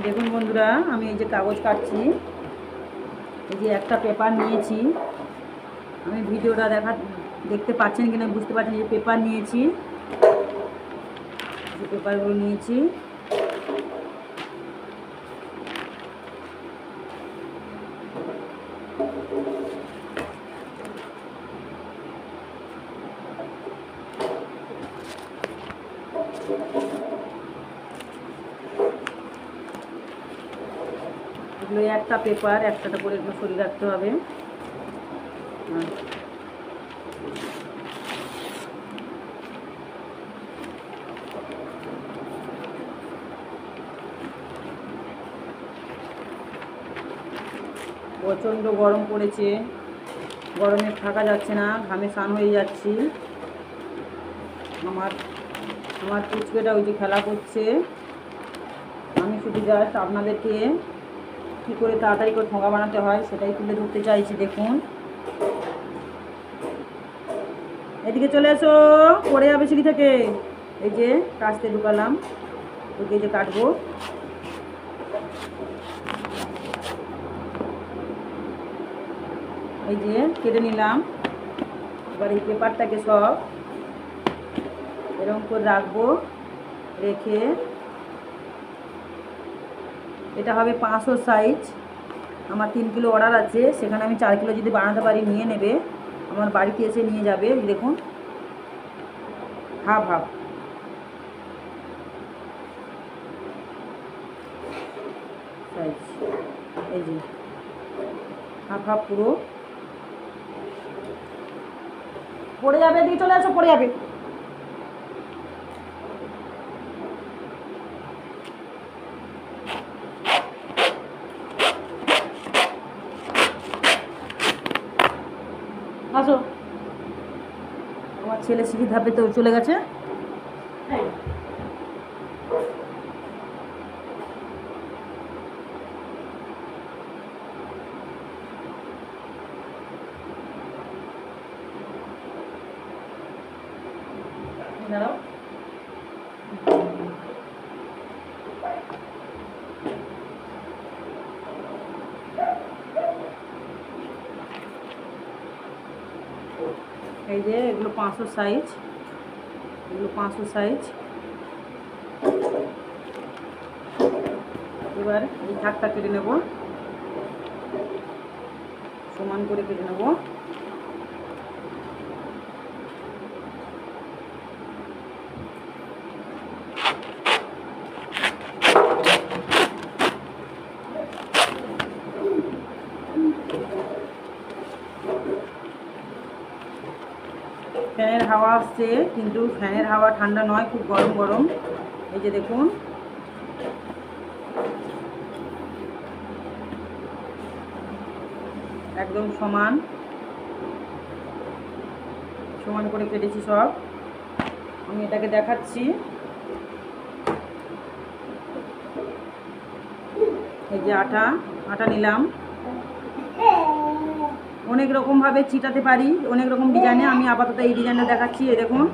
দেখুন বন্ধুরা, আমি এই যে কাগজ কাটছি, এই যে একটা পেপার নিয়েছি। আমি ভিডিওটা দেখতে পাচ্ছেন কিনা বুঝতে পারছেন, যে পেপার নিয়েছি, যে পেপারগুলো নিয়েছি। এগুলো একটা পেপার, একটা করে এগুলো সরিয়ে রাখতে হবে। প্রচণ্ড গরম পড়েছে, গরমে থাকা যাচ্ছে না, ঘামে স্নান হয়ে যাচ্ছি। আমার পুচকেটা ওই যে খেলা করছে। আমি শুধু জাস্ট আপনাদেরকে কী করে তাড়াতাড়ি করে ঠোঙা বানাতে হয় সেটাই তুলে ধরতে চাইছি। দেখুন, এদিকে চলে এসো, পড়ে যাবে সিঁড়ি থেকে। এই যে কাচতে ঢুকালাম, ওকে যে কাটবো। এই যে কেটে নিলাম। এবার এই পেপারটাকে সব এরকম করে রাখবো, রেখে এটা হবে 500 সাইজ। আমার 3 কিলো অর্ডার আছে, সেখানে আমি 4 কিলো যদি বানাতে পারি নিয়ে নেবে, আমার বাড়িতে এসে নিয়ে যাবে। দেখুন, হাফ হাফ সাইজ, এই যে হাফ হাফ পুরো পড়ে যাবে। দিয়ে চলে আসো, পড়ে যাবে। আসো, আমার ছেলে সিঁড়ি ধাপে তো চলে গেছে। দাঁড়াও, এই যে এগুলো 500 সাইজ, এগুলো 500 সাইজ। এবার এই ধাকটা কেটে নেব, সমান করে কেটে নেব। ফ্যানের হাওয়া আসছে, কিন্তু ফ্যানের হাওয়া ঠান্ডা নয়, খুব গরম গরম। এই যে দেখুন, একদম সমান সমান করে কেটেছি সব। আমি এটাকে দেখাচ্ছি। এই যে আটা আটা নিলাম। অনেক রকমভাবে চিটাতে পারি, অনেক রকম ডিজাইনে। আমি আপাতত এই ডিজাইনটা দেখাচ্ছি। এই দেখুন,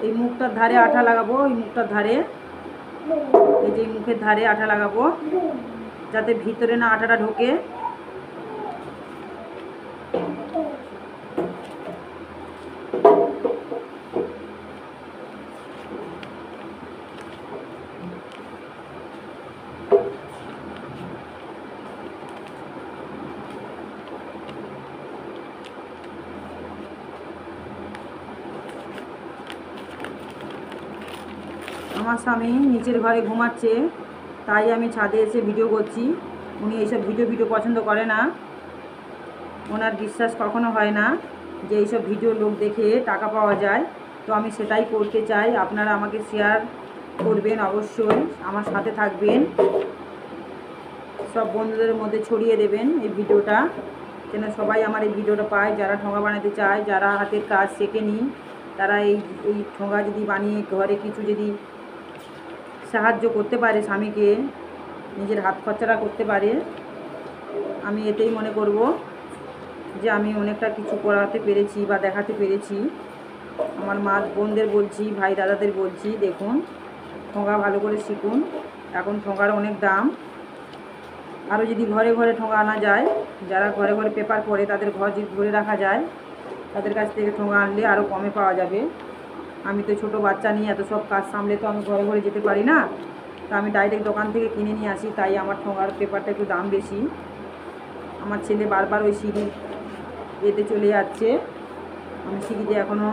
এই মুখটার ধারে আঠা লাগাবো, এই মুখটার ধারে, এই যে মুখের ধারে আঠা লাগাবো, যাতে ভিতরে না আটাটা ঢোকে। আমার স্বামী নিচের ঘরে ঘুমাচ্ছে, তাই আমি ছাদে এসে ভিডিও করছি। উনি এইসব ভিডিও পছন্দ করে না, ওনার বিশ্বাস কখনো হয় না যে এইসব ভিডিও লোক দেখে টাকা পাওয়া যায়। তো আমি সেটাই করতে চাই। আপনারা আমাকে শেয়ার করবেন, অবশ্যই আমার সাথে থাকবেন, সব বন্ধুদের মধ্যে ছড়িয়ে দেবেন এই ভিডিওটা, যেন সবাই আমার এই ভিডিওটা পায়। যারা ঠোঙা বানাতে চায়, যারা হাতের কাজ শেখেনি, তারা এই ঠোঙা যদি বানিয়ে ঘরে কিছু যদি সাহায্য করতে পারে, স্বামীকে নিজের হাত খরচাটা করতে পারে, আমি এতেই মনে করব যে আমি অনেকটা কিছু করাতে পেরেছি বা দেখাতে পেরেছি। আমার মা বোনদের বলছি, ভাই দাদাদের বলছি, দেখুন ঠোঙা ভালো করে শিখুন। এখন ঠোঙার অনেক দাম। আরও যদি ঘরে ঘরে ঠোঙা আনা যায়, যারা ঘরে ঘরে পেপার পড়ে তাদের ঘর যদি ধরে রাখা যায়, তাদের কাছ থেকে ঠোঙা আনলে আরও কমে পাওয়া যাবে। আমি তো ছোটো বাচ্চা নিয়ে এত সব কাজ সামলে তো আমি ঘরে ঘরে যেতে পারি না, তা আমি ডাইরেক্ট দোকান থেকে কিনে নিয়ে আসি, তাই আমার ঠোঙার পেপারটা একটু দাম বেশি। আমার ছেলে বারবার ওই সিঁড়ি এতে চলে যাচ্ছে, আমি সিঁড়িতে এখনও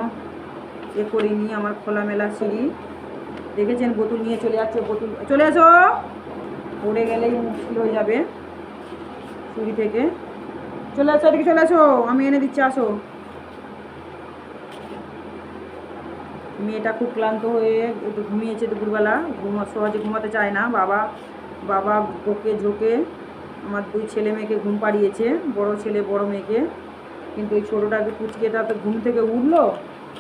করিনি। আমার খোলামেলা সিঁড়ি দেখেছেন, বোতল নিয়ে চলে যাচ্ছে, বোতল চলে এসো, পড়ে গেলেই মুশকিল হয়ে যাবে সিঁড়ি থেকে। চলে আসো, এদিকে চলে আসো, আমি এনে দিচ্ছি, আসো। মেয়েটা খুব ক্লান্ত হয়ে একটু ঘুমিয়েছে দুপুরবেলা, সহজে ঘুমাতে চায় না। বাবা বকে ঝোঁকে আমার 2 ছেলে মেয়েকে ঘুম পাড়িয়েছে, বড় ছেলে বড় মেয়েকে, কিন্তু ওই ছোটোটাকে কুচকেটা তো ঘুম থেকে উঠলো,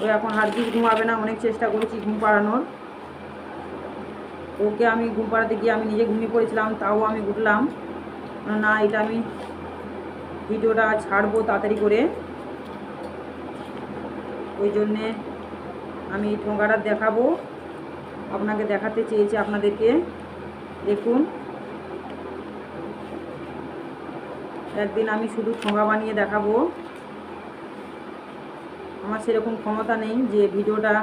ও এখন হারগিজ ঘুমাবে না। অনেক চেষ্টা করেছি ঘুম পাড়ানোর, ওকে আমি ঘুম পাড়াতে গিয়ে আমি নিজে ঘুমিয়ে পড়েছিলাম, তাও আমি উঠলাম না, এটা আমি ভিডিওটা ছাড়বো তাড়াতাড়ি করে, ওই জন্যে আমি ঠোঙাটা দেখাবো, আপনাকে দেখাতে চেয়েছি আপনাদেরকে। দেখুন, একদিন আমি শুধু ঠোঙা বানিয়ে দেখাবো। আমার সেরকম ক্ষমতা নেই যে ভিডিওটা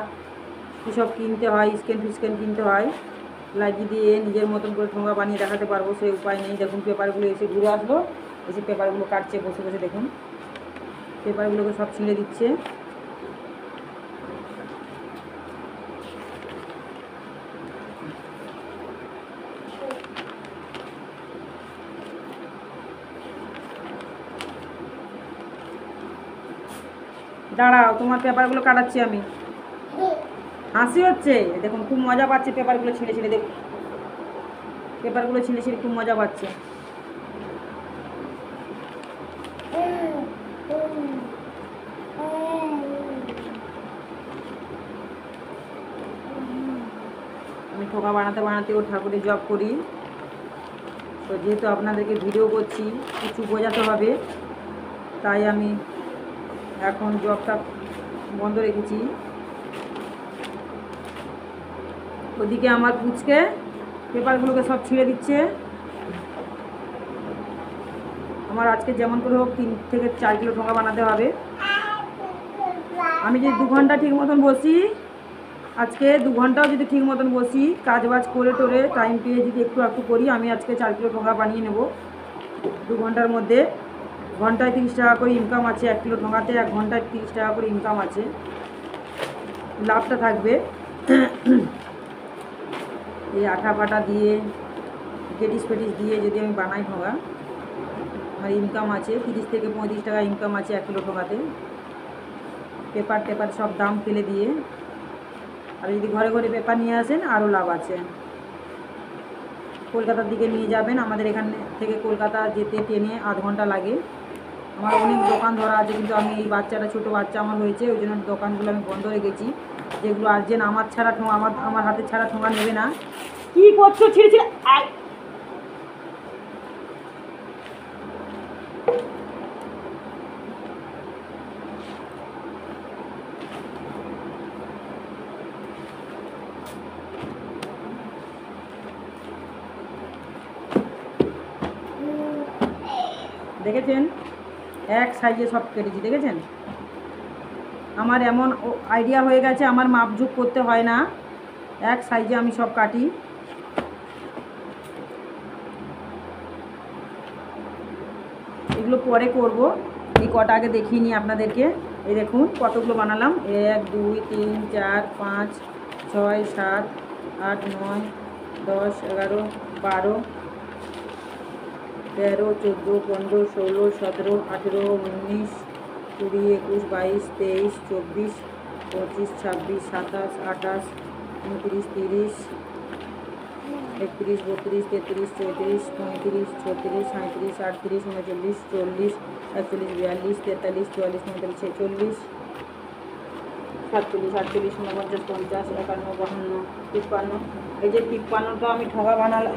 কী সব কিনতে হয়, স্ক্যান কিনতে হয়, লাগিয়ে দিয়ে নিজের মতন করে ঠোঙা বানিয়ে দেখাতে পারবো, সেই উপায় নেই। দেখুন পেপারগুলো এসে ঘুরে আসলো, এসে পেপারগুলো কাটছে বসে বসে, দেখুন পেপারগুলোকে সব ছিঁড়ে দিচ্ছে। দাঁড়াও, তোমার পেপারগুলো কাটাচ্ছি আমি। হাসি হচ্ছে, দেখুন খুব মজা পাচ্ছে পেপারগুলো ছিঁড়ে ছিঁড়ে, দেখুন পেপারগুলো ছিঁড়ে ছিঁড়ে খুব মজা পাচ্ছে। আমি ঠোঙা বানাতে বানাতে ও ঠাকুরের জব করি, তো যেহেতু আপনাদেরকে ভিডিও করছি কিছু বোঝাতে হবে, তাই আমি এখন জবটা বন্ধ রেখেছি। ওদিকে আমার পুচকে পেপারগুলোকে সব ছিঁড়ে দিচ্ছে। আমার আজকে যেমন করে হোক 3 থেকে 4 কিলো ঠোঙা বানাতে হবে। আমি যদি 2 ঘন্টা ঠিক মতন বসি, আজকে 2 ঘন্টাও যদি ঠিক মতন বসি, কাজ বাজ করে টোরে টাইম পেয়ে যদি একটু করি, আমি আজকে 4 কিলো ঠোঙা বানিয়ে নেব 2 ঘন্টার মধ্যে। ঘন্টায় 30 টাকা করে ইনকাম আছে, 1 কিলো ঠোঙাতে 1 ঘন্টায় 30 টাকা করে ইনকাম আছে, লাভটা থাকবে। এই আঠা ফাটা দিয়ে পেটিস দিয়ে যদি আমি বানাই ঠোঙা, আমার ইনকাম আছে 30 থেকে 35 টাকা ইনকাম আছে 1 কিলো ঠোঙাতে, পেপার সব দাম ফেলে দিয়ে। আর যদি ঘরে ঘরে পেপার নিয়ে আসেন আরও লাভ আছে। কলকাতার দিকে নিয়ে যাবেন, আমাদের এখান থেকে কলকাতা যেতে ট্রেনে আধ ঘন্টা লাগে। আমার অনেক দোকান ধরা আছে, কিন্তু আমি এই বাচ্চাটা ছোটো বাচ্চা আমার হয়েছে, ওই জন্য দোকানগুলো আমি বন্ধ রেখেছি। যেগুলো আর্জেন্ট আমার ছাড়া ঠোঙা, আমার হাতে ছাড়া ঠোঙা নেবে না। কী করছো, ছিঁড়ে ছিঁড়ে দেখেছেন, এক সাইজে সব কেটেছি, দেখেছেন। আমার এমন আইডিয়া হয়ে গেছে, আমার মাপঝুপ করতে হয় না, এক সাইজে আমি সব কাটি। এগুলো পরে করব, এই কটা আগে দেখিয়ে নিই আপনাদেরকে। এই দেখুন কতগুলো বানালাম, 1 2 3 4 5 6 7 8 9 10 11 12 13 14 15 16 17 18 19 20 21 22 23 24 25 26 27 28 29 30 31 32 33 34 35 36 37 38 39 40 41 42 43 44 45 46 47 48 49 50 51 52 এই যে 53টা আমি ঠোঙা বানালাম,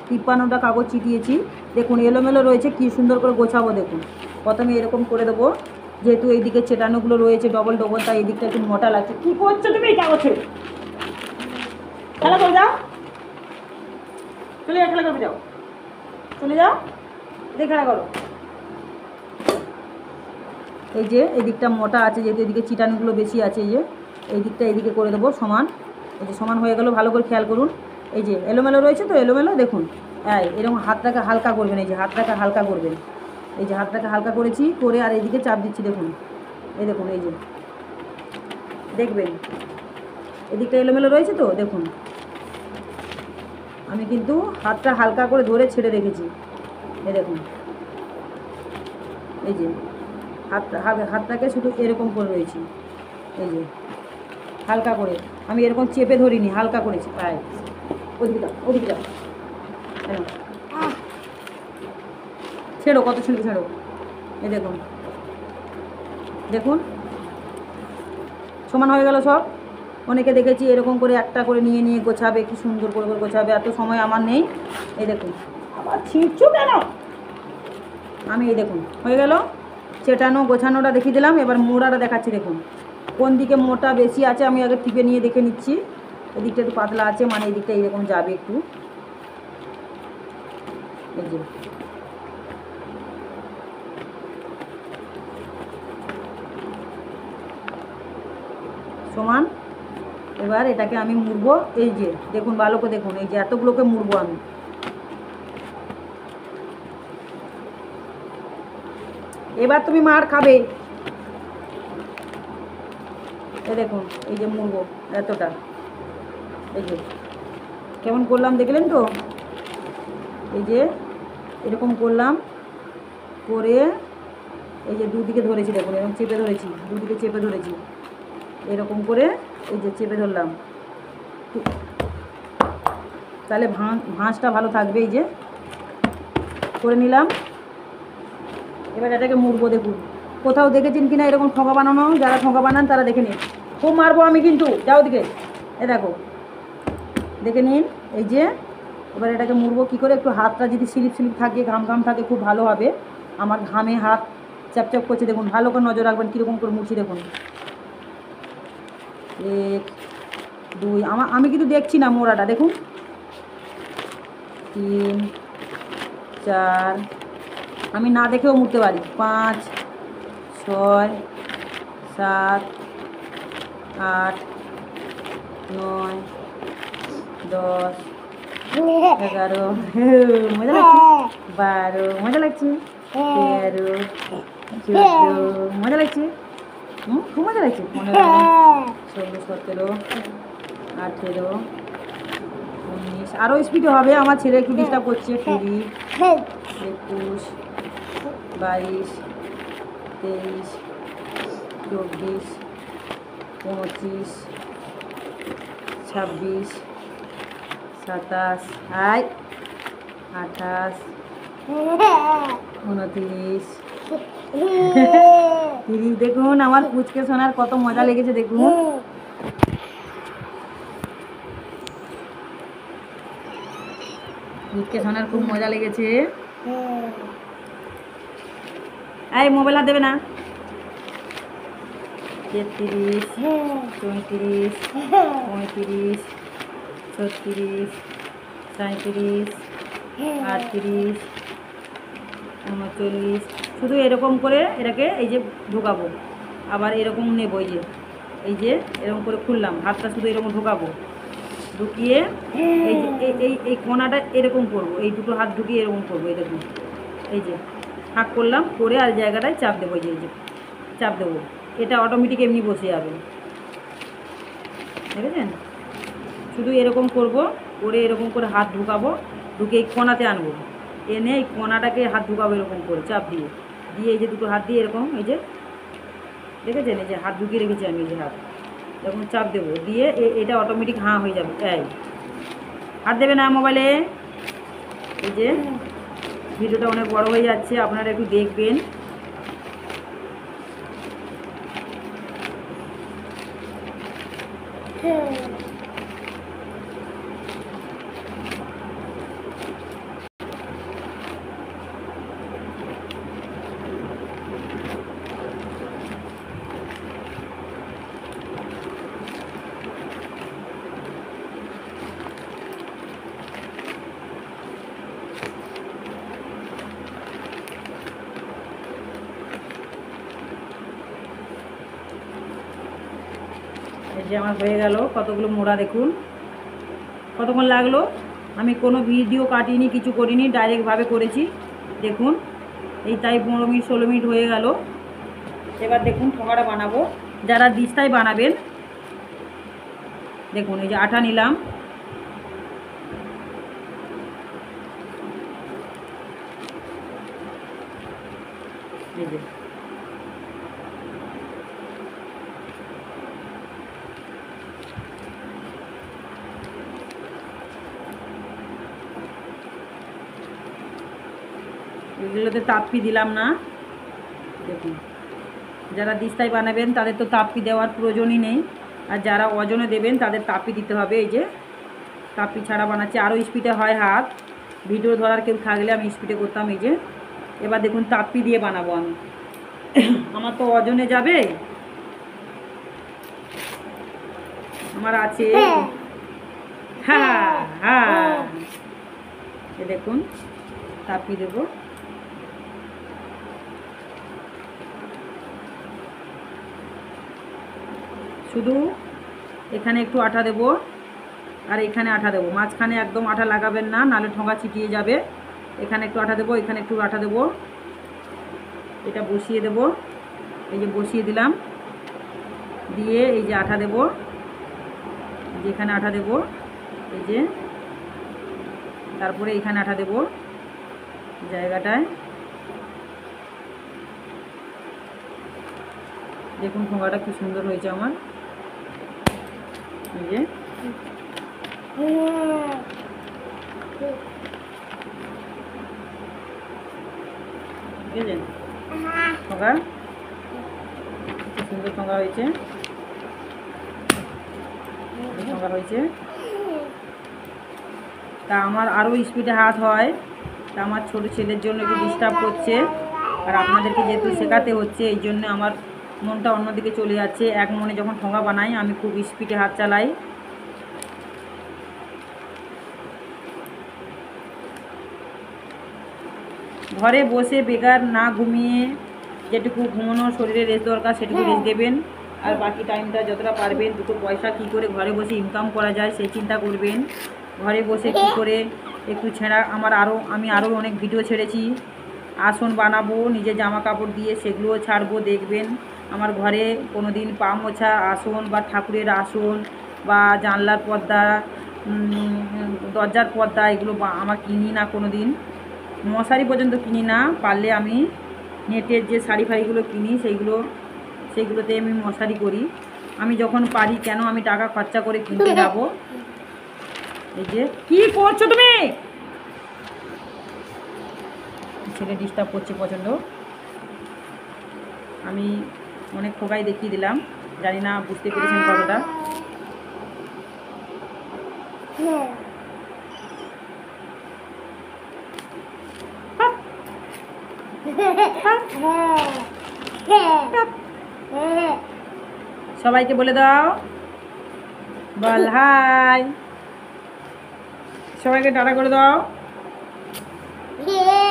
53টা কাগজ চিটিয়েছি। দেখুন এলোমেলো রয়েছে, কি সুন্দর করে গোছাবো। দেখুন প্রথমে এরকম করে দেবো, যেহেতু এইদিকে চেটানোগুলো রয়েছে ডবল, তাই এই দিকটা একটু মোটা লাগছে। কী করছো তুমি এই কাগজে? খেলা করে যাও, চলে যাও, খেলা করবে, যাও, চলে যাও, দিয়ে খেলা করো। এই যে এই দিকটা মোটা আছে, যেহেতু এদিকে চিটানগুলো বেশি আছে, এই যে এই দিকটা এদিকে করে দেবো সমান। এই যে সমান হয়ে গেল, ভালো করে খেয়াল করুন। এই যে এলোমেলো রয়েছে তো, এলোমেলো দেখুন, এরকম হাতটাকে হালকা করবেন, এই যে হাতটাকে হালকা করবেন, এই যে হাতটাকে হালকা করেছি, করে আর এইদিকে চাপ দিচ্ছি, দেখুন, এই দেখুন, এই যে দেখবেন এদিকটা এলোমেলো রয়েছে তো, দেখুন আমি কিন্তু হাতটা হালকা করে ধরে ছেড়ে রেখেছি, এই দেখুন, এই যে হাতটাকে শুধু এরকম করে রয়েছি, এই যে হালকা করে, আমি এরকম চেপে ধরিনি, হালকা করেছি, ওদিকে দাও, ওদিকে দাও, ছেড়ো, কত ছেড়ে ছেড়ো, এই দেখুন, দেখুন সমান হয়ে গেল সব। অনেকে দেখেছি এরকম করে একটা করে নিয়ে নিয়ে গোছাবে, কি সুন্দর করে করে গোছাবে, এত সময় আমার নেই। এই দেখুন, আবার ছিঁড়ছো কেন, আমি এই দেখুন হয়ে গেল, চেটানো গোছানোটা দেখিয়ে দিলাম। এবার মোড়াটা দেখাচ্ছি, দেখুন কোন দিকে মোটা বেশি আছে আমি আগে টিপে নিয়ে দেখে নিচ্ছি। এদিকটা একটু পাতলা আছে, মানে এদিকটা এইরকম যাবে একটু, এই যে সমান। এবার এটাকে আমি মুড়বো, এই যে দেখুন ভালো করে দেখুন, এই যে এতগুলোকে মুড়বো আমি। এবার তুমি মার খাবে, এই দেখুন, এই যে মুড়বো এতটা, এই যে কেমন করলাম দেখলেন তো, এই যে এরকম করলাম করে, এই যে দুদিকে ধরেছি, দেখুন এরকম চেপে ধরেছি, দুদিকে চেপে ধরেছি, এরকম করে এই যে চেপে ধরলাম, তাহলে ভাঁজটা ভালো থাকবে, এই যে করে নিলাম। এবার এটাকে মুড়বো, দেখুন কোথাও দেখেছেন কিনা এরকম ঠোঁকা বানানো, যারা ঠোঁকা বানান তারা দেখে নিন, খুব মারবো আমি কিন্তু, যাও দিকে, এ দেখো দেখে নিন। এই যে এবার এটাকে মুড়বো কী করে, একটু হাতটা যদি স্লিপ স্লিপ থাকে, ঘাম ঘাম থাকে, খুব ভালো হবে। আমার ঘামে হাত চ্যাপচ্যাপ করছে, দেখুন ভালো করে নজর রাখবেন কীরকম করে মুড়ছি, দেখুন 1 2, আমি কিন্তু দেখছি না মোড়াটা, দেখুন 3 4, আমি না দেখেও মুড়তে পারি, 5 6 7 8 9 10 11, মজা লাগছে, 12 মজা লাগছে, 13 14 মজা লাগছে, খুব মজা লাগছে, 15 16 17 18 19, আরও স্পিডে হবে, আমার ছেলে একটু ডিস্টার্ব করছে, 20 21 22 23 24 25 26 27 28 29 30, দেখুন আমার পুচকে সোনার কত মজা লেগেছে, দেখুন পুচকে সোনার খুব মজা লেগেছে। এই মোবাইল হাত দেবে না। 33 34 35 36 37 38 39, শুধু এরকম করে এটাকে এই যে ঢোকাবো, আবার এরকম নেব, এই যে এরকম করে খুললাম, হাতটা শুধু এরকম ঢোকাবো, ঢুকিয়ে এই যে এই কোনাটা এরকম করব, এই দুটো হাত ঢুকিয়ে এরকম করবো, এই দেখুন এই যে ফাঁক করলাম, করে আর জায়গাটায় চাপ দেবো, এই যে চাপ দেবো, এটা অটোমেটিক এমনি বসে যাবে, দেখেছেন? শুধু এরকম করব, করে এরকম করে হাত ঢুকাবো, ঢুকে এই কোনাতে আনবো, এনে এই কোনাটাকে হাত ঢুকাবো এরকম করে চাপ দিয়ে, এই যে দুটো হাত দিয়ে এরকম, এই যে দেখেছেন, এই যে হাত ঢুকিয়ে রেখেছি আমি, এই যে হাত এরকম চাপ দেবো, দিয়ে এটা অটোমেটিক হাঁ হয়ে যাবে। এই হাত দেবে না মোবাইলে। এই যে ভিডিওটা অনেক বড় হয়ে যাচ্ছে, আপনারা একটু দেখবেন। যে আমার হয়ে গেল কতগুলো মোড়া, দেখুন কতক্ষণ লাগলো। আমি কোনো ভিডিও কাটিনি, কিছু করিনি, ডাইরেক্টভাবে করেছি। দেখুন এই তাই 15 মিনিট 16 মিনিট হয়ে গেল। এবার দেখুন ঠোঙাটা বানাবো। যারা দিস্তায় বানাবেন, দেখুন এই যে আটা নিলাম, এই যে এগুলোতে তাপ্পি দিলাম না। দেখুন যারা দিস্তায় বানাবেন তাদের তো তাপ্পি দেওয়ার প্রয়োজনই নেই, আর যারা ওজনে দেবেন তাদের তাপ্পি দিতে হবে। এই যে তাপ্পি ছাড়া বানাচ্ছি, আরও স্পিডে হয় হাত, ভিডিও ধরার কেউ থাকলে আমি স্পিডে করতাম। এই যে এবার দেখুন তাপ্পি দিয়ে বানাবো আমি, আমার তো ওজনে যাবে, আমার আছে। হ্যাঁ হ্যাঁ, এ দেখুন তাপ্পি দেবো। শুধু এখানে একটু আটা দেব আর এখানে আটা দেবো, মাঝখানে একদম আটা লাগাবেন না, নাহলে ঠোঙা ছিটিয়ে যাবে। এখানে একটু আটা দেবো, এখানে একটু আটা দেবো, এটা বসিয়ে দেব। এই যে বসিয়ে দিলাম, দিয়ে এই যে আটা দেব, যেখানে আটা দেব, এই যে তারপরে এখানে আটা দেব জায়গাটায়। দেখুন ঠোঙাটা কি সুন্দর হয়েছে আমার। এই যে বুঝলেন ঠোঙা কি সুন্দর ঠোঙা হয়েছে, ঠোঙা হয়েছে। তা আমার আরও স্পিডে হাত হয়, তা আমার ছোটো ছেলের জন্য একটু ডিস্টার্ব করছে, আর আপনাদেরকে যেহেতু শেখাতে হচ্ছে এই জন্য আমার মনটা অন্যদিকে চলে যাচ্ছে। এক মনে যখন ঠোঙা বানাই আমি খুব স্পিডে হাত চালাই। ঘরে বসে বেকার না ঘুমিয়ে যেটুকু ঘুমানোর শরীরে রেস্ট দরকার সেটুকু রেস্ট দেবেন, আর বাকি টাইমটা যতটা পারবেন দুটো পয়সা কী করে ঘরে বসে ইনকাম করা যায় সেই চিন্তা করবেন। ঘরে বসে কী করে একটু ছেঁড়া, আমি আরও অনেক ভিডিও ছেড়েছি, আসন বানাবো নিজে জামা কাপড় দিয়ে, সেগুলোও ছাড়বো, দেখবেন। আমার ঘরে কোনো দিন পা মোছা আসন বা ঠাকুরের আসন বা জানলার পর্দা, দরজার পর্দা, এগুলো আমার কিনি না কোনো দিন। মশারি পর্যন্ত কিনি না, পারলে আমি নেটের যে শাড়ি ফাড়িগুলো কিনি সেইগুলোতে আমি মশারি করি। আমি যখন পারি, কেন আমি টাকা খরচা করে কিনতে যাব। এই যে কী করছো তুমি, ছেলে ডিস্টার্ব করছে প্রচণ্ড। আমি অনেক ঠোকাই দেখিয়ে দিলাম, জানি না বুঝতে পেরেছেন কতটা। সবাইকে বলে দাও, বল হাই, সবাইকে টাটা করে দাও।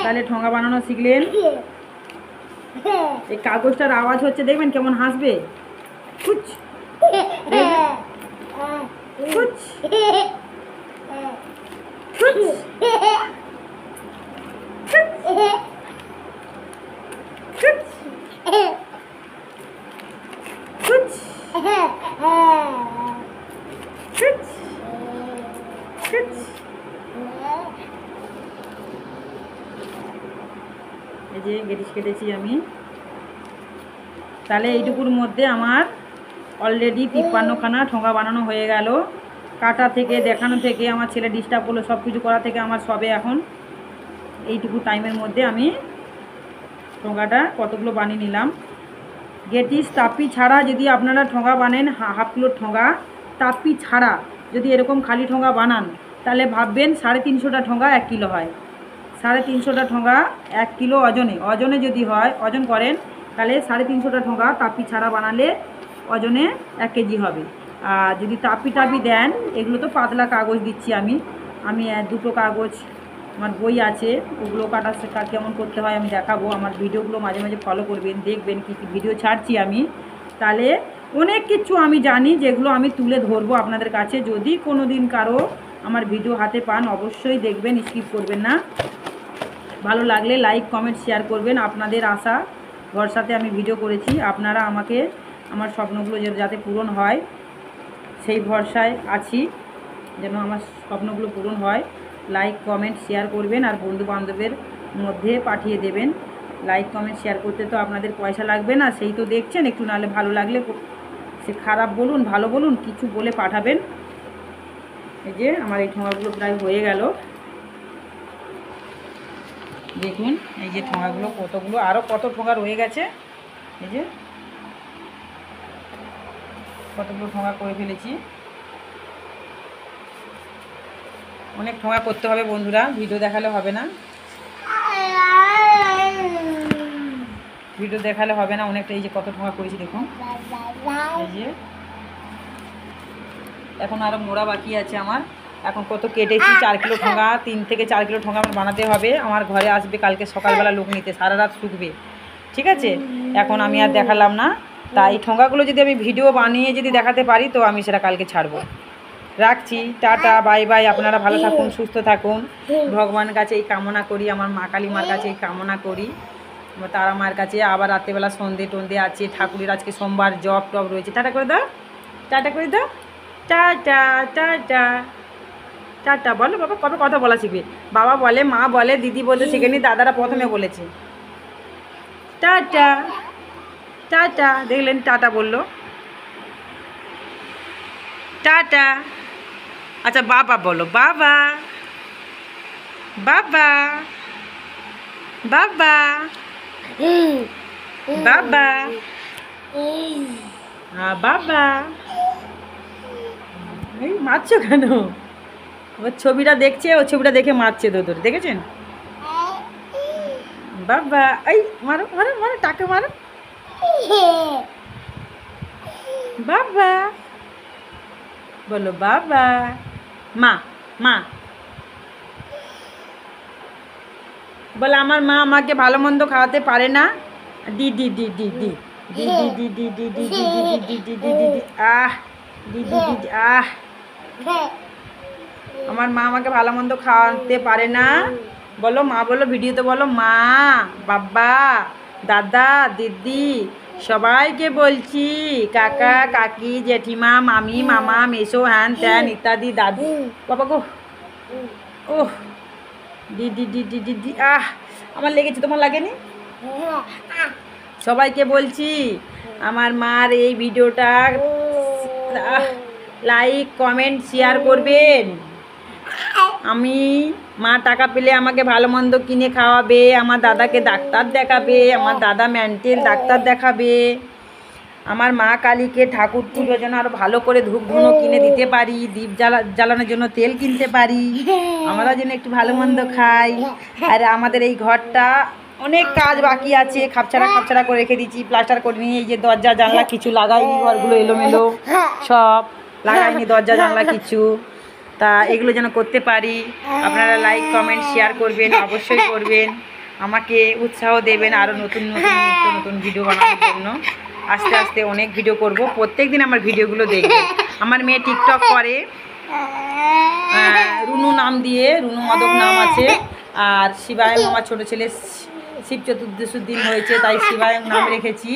তাহলে ঠোঙা বানানো শিখলেন। এই কাগজটার আওয়াজ হচ্ছে, দেখবেন কেমন হাসবে। কুচ কুচ এই যে গেটিস কেটেছি আমি। তাহলে এইটুকুর মধ্যে আমার অলরেডি 53খানা ঠোঙা বানানো হয়ে গেল। কাটা থেকে, দেখানো থেকে, আমার ছেলে ডিস্টার্ব করলো, সব কিছু করা থেকে আমার সবে এখন এইটুকু টাইমের মধ্যে আমি ঠোঙাটা কতগুলো বানিয়ে নিলাম। গেটিস তাপ্পি ছাড়া যদি আপনারা ঠোঙা বানেন, হাফ কিলোর ঠোঙা তাপ্পি ছাড়া যদি এরকম খালি ঠোঙা বানান, তাহলে ভাববেন 350টা ঠোঙা 1 কিলো হয়। 350টা ঠোঙা 1 কিলো ওজনে যদি হয়, ওজন করেন, তাহলে 350টা ঠোঙা তাপ্পি ছাড়া বানালে ওজনে 1 কেজি হবে। আর যদি তাপ্পি দেন, এগুলো তো পাতলা কাগজ দিচ্ছি আমি দুটো কাগজ আমার বই আছে, ওগুলো কাটা শেখা কেমন করতে হয় আমি দেখাবো। আমার ভিডিওগুলো মাঝে মাঝে ফলো করবেন, দেখবেন কী কী ভিডিও ছাড়ছি আমি। তাহলে অনেক কিছু আমি জানি, যেগুলো আমি তুলে ধরবো আপনাদের কাছে। যদি কোনো দিন কারো আমার ভিডিও হাতে পান অবশ্যই দেখবেন, স্কিপ করবেন না। ভালো লাগলে লাইক কমেন্ট শেয়ার করবেন। আপনাদের আশা ভরসাতে আমি ভিডিও করেছি, আপনারা আমাকে আমার স্বপ্নগুলো যাতে পূরণ হয় সেই ভরসায় আছি, যেন আমার স্বপ্নগুলো পূরণ হয়। লাইক কমেন্ট শেয়ার করবেন আর বন্ধু বান্ধবের মধ্যে পাঠিয়ে দেবেন। লাইক কমেন্ট শেয়ার করতে তো আপনাদের পয়সা লাগবে না, সেই তো দেখছেন। একটু নাহলে ভালো লাগলে, সে খারাপ বলুন ভালো বলুন, কিছু বলে পাঠাবেন। এই যে আমার এই ঠোঙাগুলো প্রায় হয়ে গেল, দেখুন। এই যে ঠোঙাগুলো কতগুলো, আরও কত ঠোঙা রয়ে গেছে। এই যে কতগুলো ঠোঙা করে ফেলেছি। অনেক ঠোঙা করতে হবে বন্ধুরা, ভিডিও দেখালে হবে না, ভিডিও দেখালে হবে না অনেকটা। এই যে কত ঠোঙা করেছি দেখুন। এই যে এখন আরও মোড়া বাকি আছে আমার। এখন কত কেটেছি, 4 কিলো ঠোঙা, 3 থেকে 4 কিলো ঠোঙা আমার বানাতে হবে। আমার ঘরে আসবে কালকে সকালবেলা লোক নিতে, সারা রাত শুকবে, ঠিক আছে। এখন আমি আর দেখালাম না। তাই ঠোঙাগুলো যদি আমি ভিডিও বানিয়ে যদি দেখাতে পারি তো আমি সেটা কালকে ছাড়বো। রাখছি, টাটা, বাই বাই। আপনারা ভালো থাকুন, সুস্থ থাকুন। ভগবানের কাছে এই কামনা করি, আমার মা কালী মার কাছে এই কামনা করি, তারা মায়ের কাছে। আবার রাত্রেবেলা সন্ধে টন্ধে আছে, ঠাকুরের আজকে সোমবার জব টব রয়েছে। টাটা করে দাও, টাটা করে দাও, টাটা টাটা টাটা। বলো বাবা, কবে কথা বলা শিখবে? বাবা বলে, মা বলে, দিদি বলতে শিখেনি, দাদারা প্রথমে বলেছে। টাটা টাটা, দেখলেন টাটা বললো, টাটা। আচ্ছা বাবা বলো, বাবা বাবা বাবা বাবা, বাবা। এই মারছো কেন? ওর ছবিটা দেখছে, ও ছবিটা দেখে মারছে দোদর, দেখেছেন? বাবা, এই মারো মারো মারো, টাকা মারো। বাবা বলো, বাবা। মা মা বলে, আমার মা আমাকে ভালো মন্দ খাওয়াতে পারে না। দি দি দি দি দি দি দি দি দি দি দি দি দি দি দি দি দি, আহ দি দি দি, আহ। আমার মা আমাকে ভালো মন্দ খাওয়াতে পারে না। বলো মা, বলো ভিডিওতে বলো, মা, বাবা, দাদা, দিদি, সবাইকে বলছি, কাকা কাকি, জেঠিমা, মামি, মামা, মেসো, হ্যান ত্যান ইত্যাদি, দাদু। বাবা গো, ওহ, দি দি দি দি দি দি, আহ, আমার লেগেছে, তোমার লাগেনি? সবাইকে বলছি আমার মার এই ভিডিওটা লাইক কমেন্ট শেয়ার করবেন। আমি মা টাকা পেলে আমাকে ভালো মন্দ কিনে খাওয়াবে, আমার দাদাকে ডাক্তার দেখাবে, আমার দাদা মেন্টাল ডাক্তার দেখাবে, আমার মা কালীকে ঠাকুর পুজোর জন্য আরও ভালো করে ধূপ ধুনো কিনে দিতে পারি, দীপ জ্বালানোর জন্য তেল কিনতে পারি, আমরা যেন একটু ভালো মন্দ খাই। আর আমাদের এই ঘরটা অনেক কাজ বাকি আছে, খাপছাড়া করে রেখে দিচ্ছি, প্লাস্টার করে নিয়ে। এই যে দরজা জানলা কিছু লাগাইনি, ঘরগুলো এলোমেলো সব লাগাইনি, দরজা জানলা কিছু। তা এগুলো যেন করতে পারি। আপনারা লাইক কমেন্ট শেয়ার করবেন, অবশ্যই করবেন, আমাকে উৎসাহ দেবেন আরও নতুন নতুন নতুন ভিডিও বানানোর জন্য। আস্তে আস্তে অনেক ভিডিও করব, প্রত্যেক দিন আমার ভিডিওগুলো দেখবেন। আমার মেয়ে টিকটক করে, রুনু নাম দিয়ে, রুনু মাদক নাম আছে। আর শিবায়ং আমার ছোটো ছেলে শিব চতুর্দশীর দিন হয়েছে, তাই শিবায়ং নাম রেখেছি।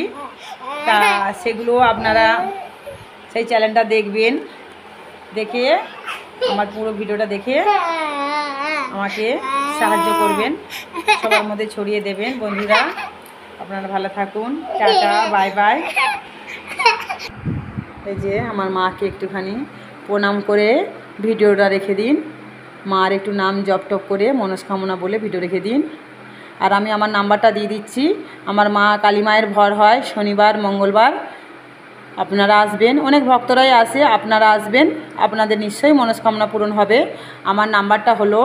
তা সেগুলো আপনারা সেই চ্যানেলটা দেখবেন, দেখে আমার পুরো ভিডিওটা দেখে আমাকে সাহায্য করবেন, সবার মধ্যে ছড়িয়ে দেবেন। বন্ধুরা আপনারা ভালো থাকুন, টাটা, বাই বাই। এই যে আমার মাকে একটুখানি প্রণাম করে ভিডিওটা রেখে দিন, মার একটু নাম জপ টপ করে মনস্কামনা বলে ভিডিও রেখে দিন। আর আমি আমার নাম্বারটা দিয়ে দিচ্ছি। আমার মা কালী মায়ের ভর হয় শনিবার মঙ্গলবার, আপনারা আসবেন, অনেক ভক্তরাই আসে, আপনারা আসবেন, আপনাদের নিশ্চয়ই মনস্কামনা পূরণ হবে। আমার নাম্বারটা হলো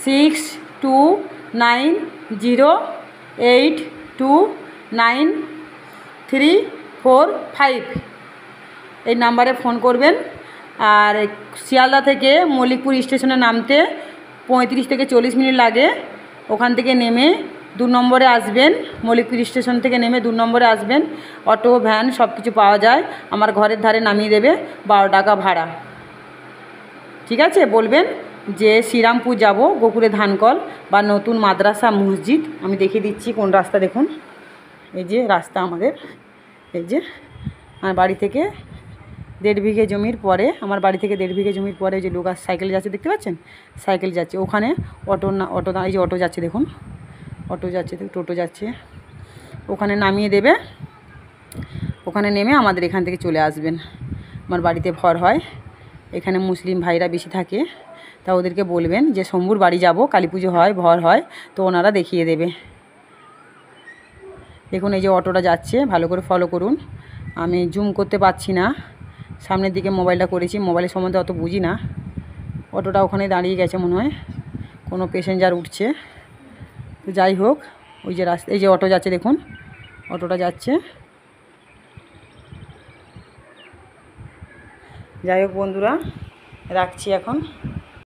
6290829345, এই নাম্বারে ফোন করবেন। আর শিয়ালদা থেকে মল্লিকপুর স্টেশনে নামতে 35 থেকে 40 মিনিট লাগে। ওখান থেকে নেমে 2 নম্বরে আসবেন, মল্লিকপুর স্টেশন থেকে নেমে 2 নম্বরে আসবেন। অটো ভ্যান সব কিছু পাওয়া যায়, আমার ঘরের ধারে নামিয়ে দেবে, 12 টাকা ভাড়া। ঠিক আছে, বলবেন যে শ্রীরামপুর যাব, গোকুলে ধানকল বা নতুন মাদ্রাসা মসজিদ। আমি দেখিয়ে দিচ্ছি কোন রাস্তা, দেখুন এই যে রাস্তা আমাদের, এই যে আমার বাড়ি থেকে 1.5 বিঘে জমির পরে, আমার বাড়ি থেকে 1.5 বিঘে জমির পরে যে লোক সাইকেল যাচ্ছে দেখতে পাচ্ছেন, সাইকেল যাচ্ছে ওখানে। অটো এই যে অটো যাচ্ছে, দেখুন অটো যাচ্ছে, টোটো যাচ্ছে, ওখানে নামিয়ে দেবে। ওখানে নেমে আমাদের এখান থেকে চলে আসবেন। আমার বাড়িতে ভর হয়, এখানে মুসলিম ভাইরা বেশি থাকে, তা ওদেরকে বলবেন যে শম্ভুর বাড়ি যাব, কালী পুজো হয়, ভর হয়, তো ওনারা দেখিয়ে দেবে। দেখুন এই যে অটোটা যাচ্ছে, ভালো করে ফলো করুন। আমি জুম করতে পারছি না, সামনের দিকে মোবাইলটা করেছি, মোবাইলের সম্বন্ধে অত বুঝি না। অটোটা ওখানে দাঁড়িয়ে গেছে মনে হয়, কোনো প্যাসেঞ্জার উঠছে। তো যাই হোক, ওই যে রাস্তা, এই যে অটো যাচ্ছে, দেখুন অটোটা যাচ্ছে। যাই হোক বন্ধুরা, রাখছি এখন।